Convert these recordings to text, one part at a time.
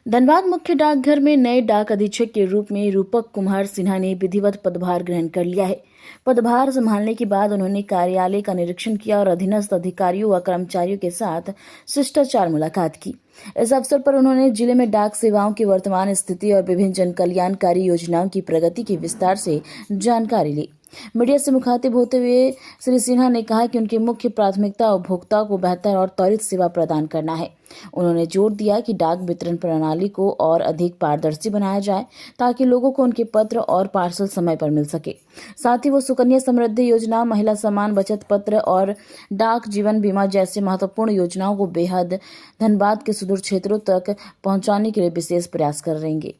धनबाद मुख्य डाकघर में नए डाक अधीक्षक के रूप में रूपक कुमार सिन्हा ने विधिवत पदभार ग्रहण कर लिया है। पदभार संभालने के बाद उन्होंने कार्यालय का निरीक्षण किया और अधीनस्थ अधिकारियों व कर्मचारियों के साथ शिष्टाचार मुलाकात की। इस अवसर पर उन्होंने जिले में डाक सेवाओं की वर्तमान स्थिति और विभिन्न जन कल्याणकारी योजनाओं की प्रगति की विस्तार से जानकारी ली। मीडिया से मुखातिब होते हुए श्री सिन्हा ने कहा कि उनकी मुख्य प्राथमिकता उपभोक्ताओं को बेहतर और त्वरित सेवा प्रदान करना है। उन्होंने जोर दिया कि डाक वितरण प्रणाली को और अधिक पारदर्शी बनाया जाए ताकि लोगों को उनके पत्र और पार्सल समय पर मिल सके। साथ ही वो सुकन्या समृद्धि योजना, महिला सम्मान बचत पत्र और डाक जीवन बीमा जैसे महत्वपूर्ण योजनाओं को बेहद धनबाद के सुदूर क्षेत्रों तक पहुंचाने के लिए विशेष प्रयास कर रहेंगे।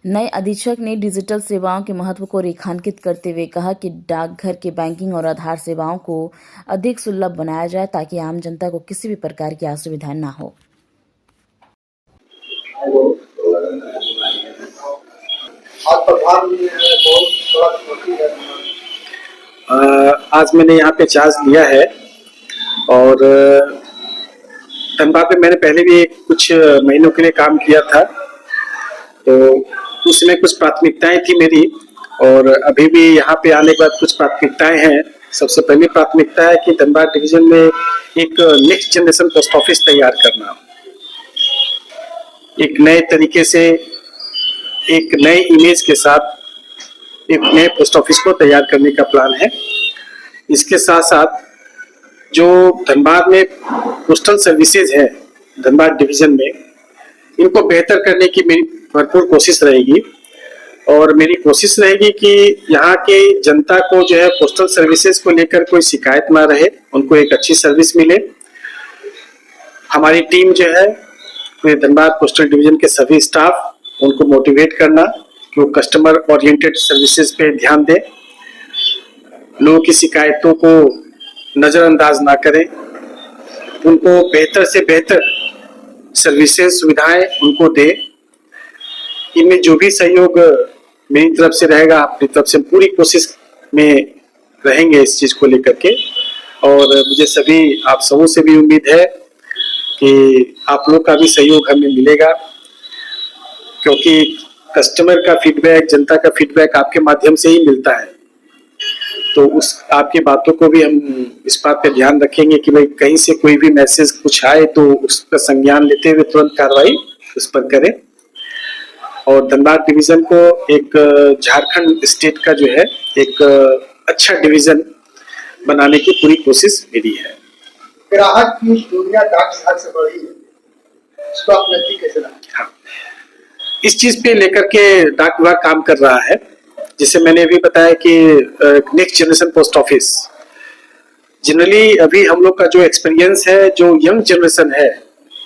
नए अधीक्षक ने डिजिटल सेवाओं के महत्व को रेखांकित करते हुए कहा कि डाकघर के बैंकिंग और आधार सेवाओं को अधिक सुलभ बनाया जाए ताकि आम जनता को किसी भी प्रकार की असुविधा न हो। आज मैंने यहाँ पे चार्ज लिया है और धनबाद में मैंने पहले भी कुछ महीनों के लिए काम किया था, तो उसमें कुछ प्राथमिकताएं थी मेरी और अभी भी यहाँ पे आने के बाद कुछ प्राथमिकताएं हैं। सबसे पहली प्राथमिकता है कि धनबाद डिवीजन में एक नेक्स्ट जनरेशन पोस्ट ऑफिस तैयार करना, एक नए तरीके से, एक नए इमेज के साथ एक नए पोस्ट ऑफिस को तैयार करने का प्लान है। इसके साथ साथ जो धनबाद में पोस्टल सर्विसेज है धनबाद डिवीजन में, इनको बेहतर करने की मेरी भरपूर कोशिश रहेगी और मेरी कोशिश रहेगी कि यहाँ के जनता को जो है पोस्टल सर्विसेज को लेकर कोई शिकायत ना रहे, उनको एक अच्छी सर्विस मिले। हमारी टीम जो है पूरे धनबाद पोस्टल डिवीजन के सभी स्टाफ, उनको मोटिवेट करना कि वो कस्टमर ओरिएंटेड सर्विसेज पे ध्यान दें, लोगों की शिकायतों को नजरअंदाज ना करें, उनको बेहतर से बेहतर सर्विसेज सुविधाएं उनको दे। इनमें जो भी सहयोग मेरी तरफ से रहेगा, अपनी तरफ से पूरी कोशिश में रहेंगे इस चीज को लेकर के। और मुझे सभी आप सबों से भी उम्मीद है कि आप लोग का भी सहयोग हमें मिलेगा, क्योंकि कस्टमर का फीडबैक, जनता का फीडबैक आपके माध्यम से ही मिलता है। तो उस आपकी बातों को भी हम इस बात पे ध्यान रखेंगे कि भाई कहीं से कोई भी मैसेज कुछ आए तो उसका संज्ञान लेते हुए तुरंत कार्रवाई उस पर करें। और धनबाद डिवीजन को एक झारखंड स्टेट का जो है एक अच्छा डिवीजन बनाने की पूरी कोशिश मेरी है। ग्राहक की दुनिया डाक विभाग से बढ़ी है, इसको आप नजदीक कैसे लाएं? हाँ, इस चीज पे लेकर के डाक विभाग काम कर रहा है। जिसे मैंने अभी बताया कि next generation post office, generally अभी हम लोग का जो एक्सपीरियंस है, जो यंग जनरेशन है,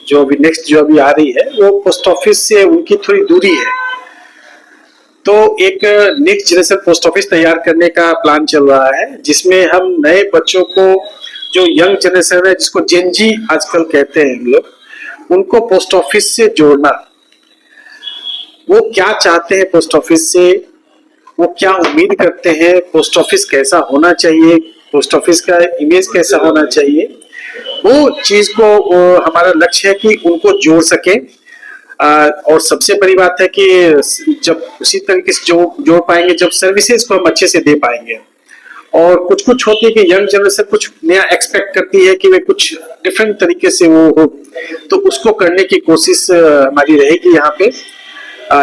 जो अभी नेक्स्ट जो अभी आ रही है, वो पोस्ट ऑफिस से उनकी थोड़ी दूरी है। तो एक नेक्स्ट जनरेशन पोस्ट ऑफिस तैयार करने का प्लान चल रहा है, जिसमें हम नए बच्चों को, जो यंग जनरेशन है, जिसको जेन जी आजकल कहते हैं हम लोग, उनको पोस्ट ऑफिस से जोड़ना। वो क्या चाहते हैं पोस्ट ऑफिस से, वो क्या उम्मीद करते हैं, पोस्ट ऑफिस कैसा होना चाहिए, पोस्ट ऑफिस का इमेज कैसा होना चाहिए, वो चीज को हमारा लक्ष्य है कि उनको जोड़ सके। और सबसे बड़ी बात है कि जब उसी तरीके से जोड़ पाएंगे, जब सर्विसेज को हम अच्छे से दे पाएंगे। और कुछ होती है कि यंग जनरेशन कुछ नया एक्सपेक्ट करती है कि वे कुछ डिफरेंट तरीके से वो हो, तो उसको करने की कोशिश हमारी रहेगी यहाँ पे।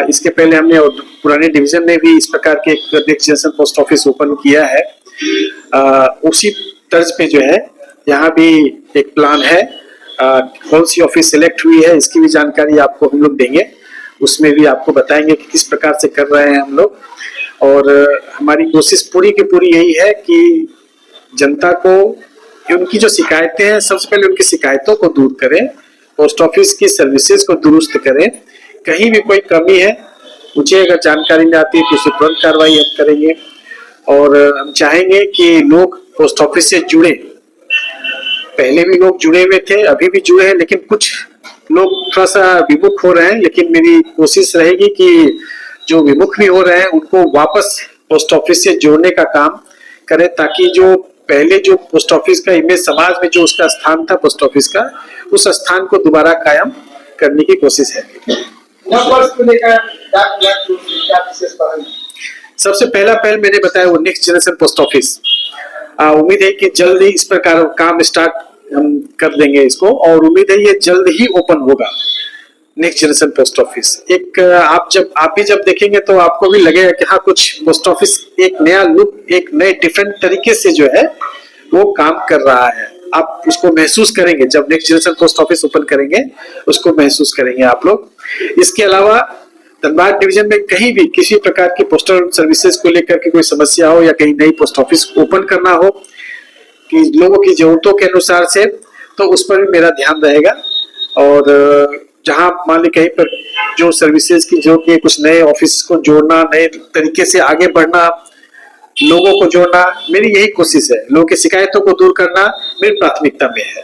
इसके पहले हमने पुराने डिवीजन में भी इस प्रकार के एक next generation post office open किया है। उसी तर्ज पे जो है यहाँ भी एक प्लान है। कौन सी ऑफिस सिलेक्ट हुई है, इसकी भी जानकारी आपको हम लोग देंगे, उसमें भी आपको बताएंगे कि किस प्रकार से कर रहे हैं हम लोग। और हमारी कोशिश पूरी की पूरी यही है कि जनता को उनकी जो शिकायतें हैं, सबसे पहले उनकी शिकायतों को दूर करें, पोस्ट ऑफिस की सर्विसेज को दुरुस्त करें। कहीं भी कोई कमी है, मुझे अगर जानकारी नहीं आती तो उसे तुरंत कार्रवाई हम करेंगे। और हम चाहेंगे कि लोग पोस्ट ऑफिस से जुड़े। पहले भी लोग जुड़े हुए थे, अभी भी जुड़े हैं, लेकिन कुछ लोग थोड़ा सा विमुख हो रहे हैं। लेकिन मेरी कोशिश रहेगी कि जो विमुख भी हो रहे हैं उनको वापस पोस्ट ऑफिस से जोड़ने का काम करें, ताकि जो पहले जो पोस्ट ऑफिस का इमेज, समाज में जो उसका स्थान था पोस्ट ऑफिस का, उस स्थान को दोबारा कायम करने की कोशिश है। नववर्ष को लेकर डाक विभाग की ओर से क्या विशेष पहल है? सबसे पहला पहल मैंने बताया वो नेक्स्ट जनरेशन पोस्ट ऑफिस। उम्मीद है कि जल्द ही इस प्रकार काम स्टार्ट हम कर देंगे इसको, और उम्मीद है ये जल्द ही ओपन होगा नेक्स्ट जनरेशन पोस्ट ऑफिस। एक आप भी जब देखेंगे तो आपको भी लगेगा कि हाँ, कुछ पोस्ट ऑफिस एक नया लुक, एक नए डिफरेंट तरीके से जो है वो काम कर रहा है। आप उसको महसूस करेंगे जब next generation post office open करेंगे, उसको महसूस करेंगे आप लोग। इसके अलावा धनबाद डिवीजन में कहीं भी किसी प्रकार की पोस्टल सर्विसेज को लेकर के कोई समस्या हो या कहीं नई पोस्ट ऑफिस ओपन करना हो कि लोगों की जरूरतों के अनुसार से, तो उस पर भी मेरा ध्यान रहेगा। और जहां मान ली कहीं पर जो सर्विसेज की जो कि कुछ नए ऑफिस को जोड़ना, नए तरीके से आगे बढ़ना, लोगों को जोड़ना, मेरी यही कोशिश है। लोगों की शिकायतों को दूर करना मेरी प्राथमिकता में है।